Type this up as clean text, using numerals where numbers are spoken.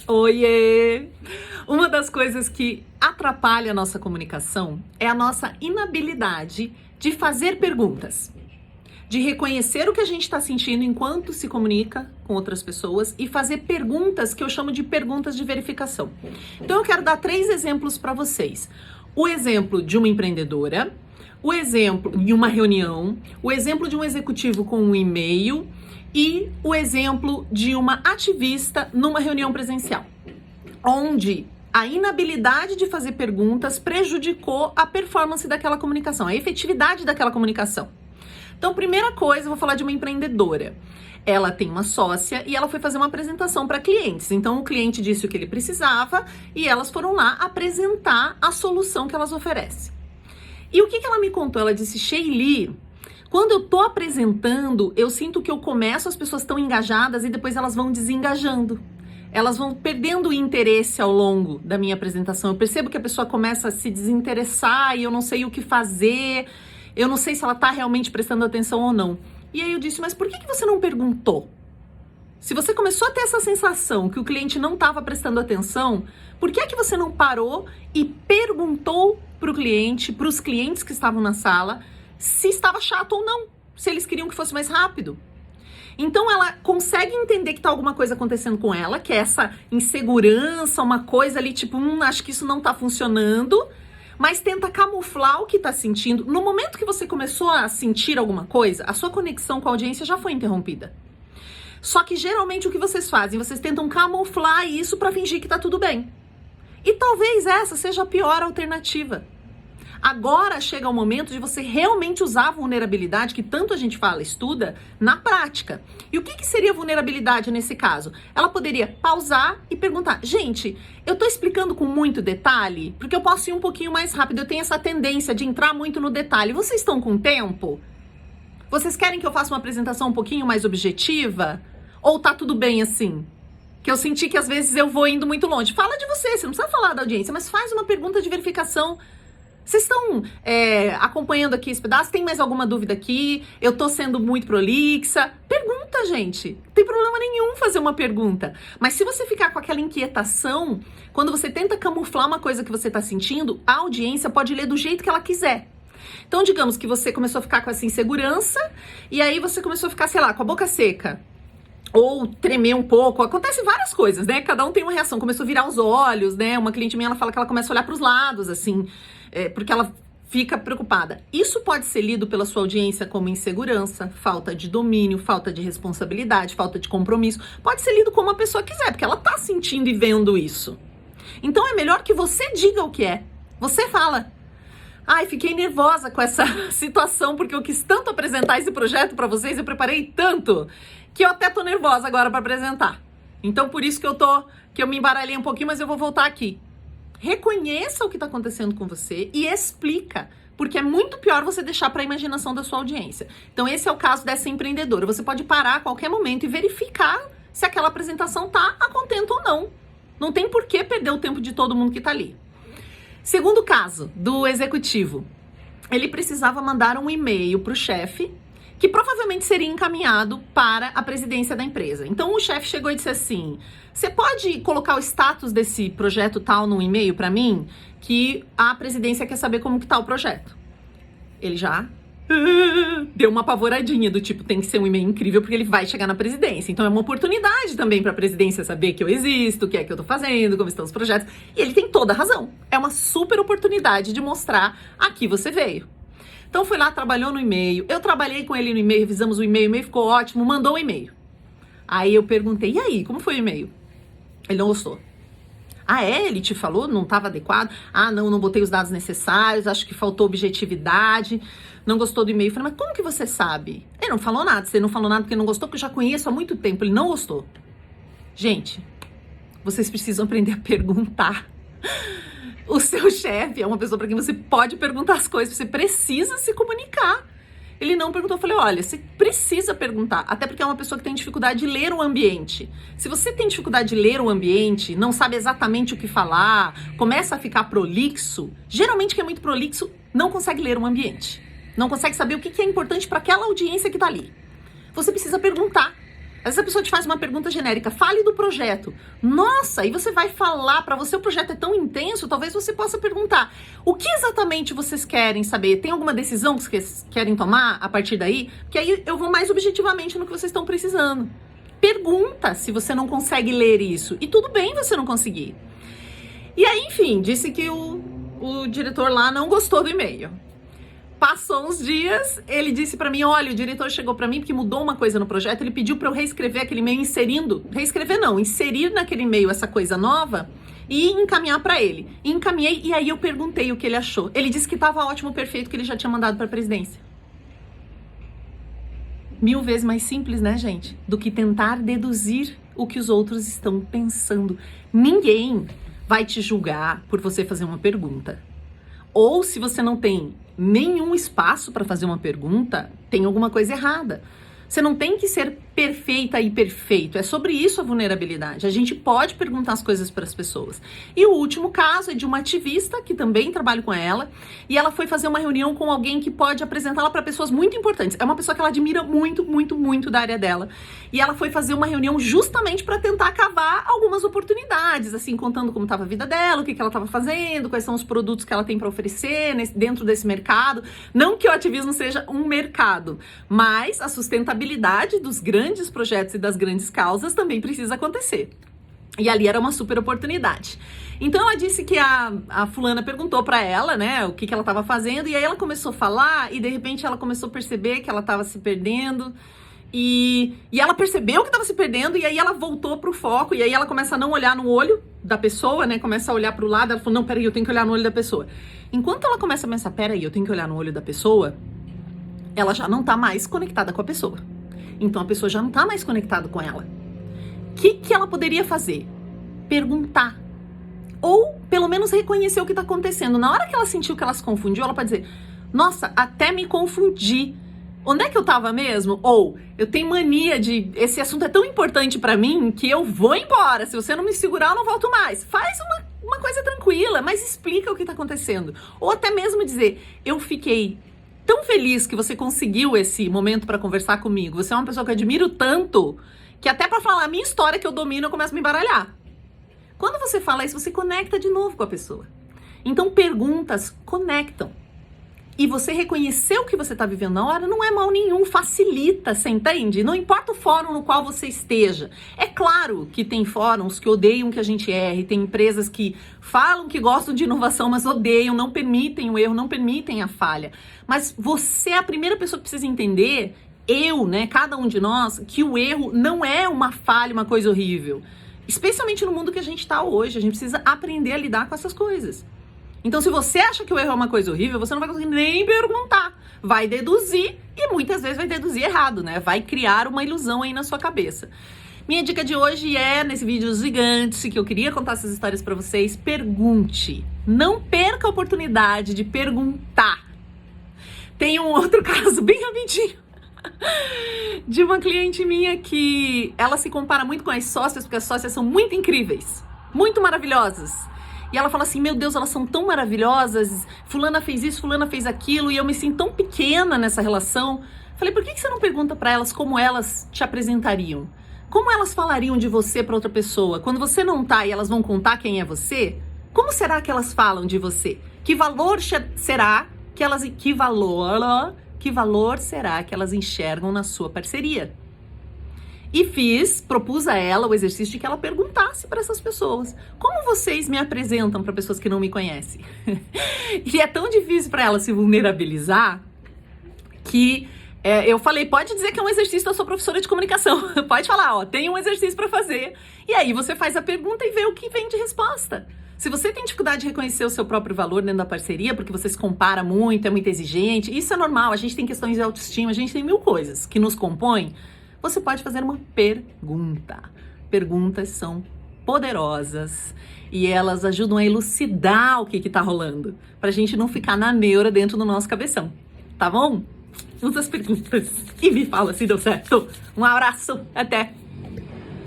Oiê! Uma das coisas que atrapalha a nossa comunicação é a nossa inabilidade de fazer perguntas, de reconhecer o que a gente está sentindo enquanto se comunica com outras pessoas e fazer perguntas que eu chamo de perguntas de verificação. Então eu quero dar 3 exemplos para vocês. O exemplo de uma empreendedora, o exemplo de uma reunião, o exemplo de um executivo com um e-mail e o exemplo de uma ativista numa reunião presencial, onde a inabilidade de fazer perguntas prejudicou a performance daquela comunicação, a efetividade daquela comunicação. Então, primeira coisa, eu vou falar de uma empreendedora. Ela tem uma sócia e ela foi fazer uma apresentação para clientes. Então, o cliente disse o que ele precisava e elas foram lá apresentar a solução que elas oferecem. E o que ela me contou? Ela disse: Sheili, quando eu tô apresentando, eu sinto que eu começo, as pessoas estão engajadas e depois elas vão desengajando. Elas vão perdendo o interesse ao longo da minha apresentação. Eu percebo que a pessoa começa a se desinteressar e eu não sei o que fazer, eu não sei se ela tá realmente prestando atenção ou não. E aí eu disse: mas por que você não perguntou? Se você começou a ter essa sensação que o cliente não estava prestando atenção, por que é que você não parou e perguntou para o cliente, para os clientes que estavam na sala, se estava chato ou não, se eles queriam que fosse mais rápido? Então ela consegue entender que tá alguma coisa acontecendo com ela, que é essa insegurança, uma coisa ali tipo, acho que isso não tá funcionando, mas tenta camuflar o que tá sentindo. No momento que você começou a sentir alguma coisa, a sua conexão com a audiência já foi interrompida. Só que geralmente o que vocês fazem? Vocês tentam camuflar isso pra fingir que tá tudo bem. E talvez essa seja a pior alternativa. Agora chega o momento de você realmente usar a vulnerabilidade, que tanto a gente fala, estuda, na prática. E o que seria vulnerabilidade nesse caso? Ela poderia pausar e perguntar: gente, eu tô explicando com muito detalhe? Porque eu posso ir um pouquinho mais rápido, eu tenho essa tendência de entrar muito no detalhe. Vocês estão com tempo? Vocês querem que eu faça uma apresentação um pouquinho mais objetiva? Ou tá tudo bem assim? Que eu senti que às vezes eu vou indo muito longe. Fala de você não precisa falar da audiência, mas faz uma pergunta de verificação. Vocês estão acompanhando aqui esse pedaço? Tem mais alguma dúvida aqui? Eu tô sendo muito prolixa? Pergunta, gente. Não tem problema nenhum fazer uma pergunta. Mas se você ficar com aquela inquietação, quando você tenta camuflar uma coisa que você tá sentindo, a audiência pode ler do jeito que ela quiser. Então, digamos que você começou a ficar com essa insegurança e aí você começou a ficar, sei lá, com a boca seca. Ou tremer um pouco, acontece várias coisas, né? Cada um tem uma reação, começou a virar os olhos, né? Uma cliente minha, ela fala que ela começa a olhar para os lados, assim, porque ela fica preocupada. Isso pode ser lido pela sua audiência como insegurança, falta de domínio, falta de responsabilidade, falta de compromisso. Pode ser lido como a pessoa quiser, porque ela tá sentindo e vendo isso. Então é melhor que você diga o que é. Você fala: ai, fiquei nervosa com essa situação, porque eu quis tanto apresentar esse projeto para vocês, eu preparei tanto, que eu até tô nervosa agora para apresentar. Então, por isso que eu me embaralhei um pouquinho, mas eu vou voltar aqui. Reconheça o que tá acontecendo com você e explica, porque é muito pior você deixar para a imaginação da sua audiência. Então, esse é o caso dessa empreendedora. Você pode parar a qualquer momento e verificar se aquela apresentação tá a contento ou não. Não tem por que perder o tempo de todo mundo que tá ali. Segundo caso, do executivo. Ele precisava mandar um e-mail pro chefe, que provavelmente seria encaminhado para a presidência da empresa. Então o chefe chegou e disse assim: você pode colocar o status desse projeto tal no e-mail para mim? Que a presidência quer saber como que tá o projeto. Ele já deu uma apavoradinha do tipo, tem que ser um e-mail incrível porque ele vai chegar na presidência. Então é uma oportunidade também para a presidência saber que eu existo, o que é que eu tô fazendo, como estão os projetos. E ele tem toda a razão. É uma super oportunidade de mostrar: aqui você veio. Então foi lá, trabalhou no e-mail, eu trabalhei com ele no e-mail, revisamos o e-mail ficou ótimo, mandou o e-mail. Aí eu perguntei: e aí, como foi o e-mail? Ele não gostou. Ah, é? Ele te falou? Não estava adequado? Ah, não botei os dados necessários, acho que faltou objetividade, não gostou do e-mail. Eu falei: mas como que você sabe? Ele não falou nada, você não falou nada porque não gostou, porque eu já conheço há muito tempo, ele não gostou. Gente, vocês precisam aprender a perguntar. O seu chefe é uma pessoa para quem você pode perguntar as coisas, você precisa se comunicar. Ele não perguntou, eu falei: olha, você precisa perguntar, até porque é uma pessoa que tem dificuldade de ler o ambiente. Se você tem dificuldade de ler o ambiente, não sabe exatamente o que falar, começa a ficar prolixo, geralmente quem é muito prolixo não consegue ler o ambiente, não consegue saber o que é importante para aquela audiência que tá ali. Você precisa perguntar. Às vezes a pessoa te faz uma pergunta genérica, fale do projeto. Nossa, e você vai falar, para você o projeto é tão intenso, talvez você possa perguntar, o que exatamente vocês querem saber? Tem alguma decisão que vocês querem tomar a partir daí? Porque aí eu vou mais objetivamente no que vocês estão precisando. Pergunta se você não consegue ler isso. E tudo bem você não conseguir. E aí, enfim, disse que o diretor lá não gostou do e-mail. Passou uns dias, ele disse pra mim, olha, o diretor chegou pra mim porque mudou uma coisa no projeto, ele pediu pra eu reescrever aquele e-mail inserir naquele e-mail essa coisa nova e encaminhar pra ele. E encaminhei e aí eu perguntei o que ele achou. Ele disse que tava ótimo, perfeito, que ele já tinha mandado pra presidência. 1000 vezes mais simples, né, gente? Do que tentar deduzir o que os outros estão pensando. Ninguém vai te julgar por você fazer uma pergunta. Ou se você não tem nenhum espaço para fazer uma pergunta, tem alguma coisa errada. Você não tem que ser perfeita e perfeito. É sobre isso a vulnerabilidade. A gente pode perguntar as coisas para as pessoas. E o último caso é de uma ativista, que também trabalho com ela, e ela foi fazer uma reunião com alguém que pode apresentá-la para pessoas muito importantes. É uma pessoa que ela admira muito, muito, muito da área dela. E ela foi fazer uma reunião justamente para tentar cavar algumas oportunidades, assim, contando como estava a vida dela, o que ela estava fazendo, quais são os produtos que ela tem para oferecer dentro desse mercado. Não que o ativismo seja um mercado, mas a sustentabilidade dos grandes projetos e das grandes causas também precisa acontecer. E ali era uma super oportunidade. Então ela disse que a fulana perguntou pra ela, né, o que ela estava fazendo, e aí ela começou a falar, e de repente ela começou a perceber que ela estava se perdendo, e ela percebeu que estava se perdendo, e aí ela voltou pro foco, e aí ela começa a não olhar no olho da pessoa, né, começa a olhar pro lado, ela falou, não, peraí, eu tenho que olhar no olho da pessoa. Enquanto ela começa a pensar, peraí, eu tenho que olhar no olho da pessoa, ela já não tá mais conectada com a pessoa. Então a pessoa já não tá mais conectada com ela. O que ela poderia fazer? Perguntar. Ou pelo menos reconhecer o que tá acontecendo. Na hora que ela sentiu que ela se confundiu, ela pode dizer, nossa, até me confundi. Onde é que eu tava mesmo? Ou, eu tenho mania de, esse assunto é tão importante pra mim que eu vou embora. Se você não me segurar, eu não volto mais. Faz uma coisa tranquila, mas explica o que tá acontecendo. Ou até mesmo dizer, eu fiquei tão feliz que você conseguiu esse momento pra conversar comigo. Você é uma pessoa que eu admiro tanto que até pra falar a minha história que eu domino, eu começo a me embaralhar. Quando você fala isso, você conecta de novo com a pessoa. Então, perguntas conectam. E você reconhecer o que você está vivendo na hora não é mal nenhum, facilita, você entende? Não importa o fórum no qual você esteja. É claro que tem fóruns que odeiam que a gente erre, tem empresas que falam que gostam de inovação, mas odeiam, não permitem o erro, não permitem a falha. Mas você é a primeira pessoa que precisa entender, cada um de nós, que o erro não é uma falha, uma coisa horrível. Especialmente no mundo que a gente está hoje, a gente precisa aprender a lidar com essas coisas. Então, se você acha que o erro é uma coisa horrível, você não vai conseguir nem perguntar. Vai deduzir e muitas vezes vai deduzir errado, né? Vai criar uma ilusão aí na sua cabeça. Minha dica de hoje é, nesse vídeo gigante, que eu queria contar essas histórias pra vocês, pergunte. Não perca a oportunidade de perguntar. Tem um outro caso bem rapidinho de uma cliente minha que ela se compara muito com as sócias, porque as sócias são muito incríveis, muito maravilhosas. E ela fala assim, meu Deus, elas são tão maravilhosas, fulana fez isso, fulana fez aquilo, e eu me sinto tão pequena nessa relação. Falei, por que você não pergunta pra elas como elas te apresentariam? Como elas falariam de você pra outra pessoa? Quando você não tá e elas vão contar quem é você, como será que elas falam de você? Que valor será que elas... Que valor será que elas enxergam na sua parceria? E propus a ela o exercício de que ela perguntasse para essas pessoas, como vocês me apresentam para pessoas que não me conhecem? E é tão difícil para ela se vulnerabilizar que eu falei, pode dizer que é um exercício da sua professora de comunicação. Pode falar, tem um exercício para fazer. E aí você faz a pergunta e vê o que vem de resposta. Se você tem dificuldade de reconhecer o seu próprio valor dentro da parceria, porque você se compara muito, é muito exigente, isso é normal, a gente tem questões de autoestima, a gente tem 1000 coisas que nos compõem. Você pode fazer uma pergunta. Perguntas são poderosas e elas ajudam a elucidar o que tá rolando, pra gente não ficar na neura dentro do nosso cabeção, tá bom? Usa as perguntas e me fala se deu certo. Um abraço, até!